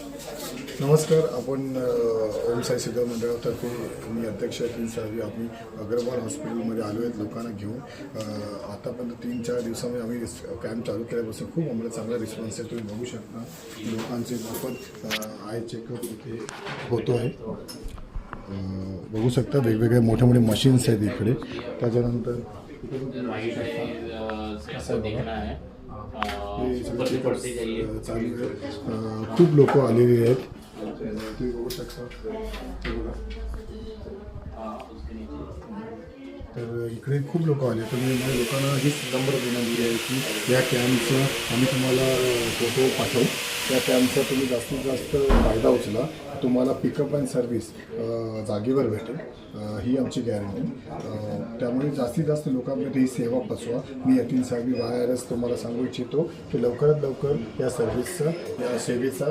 नमस्कार. आपण ओम साई सेवा मंडळातर्फे मी अध्यक्ष 3 आम्ही अग्रवाल हॉस्पिटलमध्ये आलो आहेत लोकांना घेऊन. आतापर्यंत 3-4 दिवसामध्ये आम्ही कॅम्प चालू केल्यापासून खूप आम्हाला चांगला रिस्पॉन्स आहे. तुम्ही बघू शकता लोकांचे मोफत आय चेकअप इथे होतो आहे. बघू शकता वेगवेगळे मोठे मोठे मशीन्स आहेत इकडे. त्याच्यानंतर खूप लोक आलेली आहेत. तुम्ही बघू शकता. तर इकडे खूप लोक आले. तर मी लोकांना हीच नंबर विनंती आहे की या कॅम्पचा आम्ही तुम्हाला फोटो पाठवू. त्या कॅम्पचा तुम्ही जास्तीत जास्त फायदा उचला. तुम्हाला पिकअप अँड सर्व्हिस जागेवर भेटेल, ही आमची गॅरंटी. त्यामुळे जास्तीत जास्त लोकांमध्ये ही सेवा पोचवा. मी यतीन साहेब बाहेरच तुम्हाला सांगू इच्छितो की लवकरात लवकर या सर्व्हिसचा या सेवेचा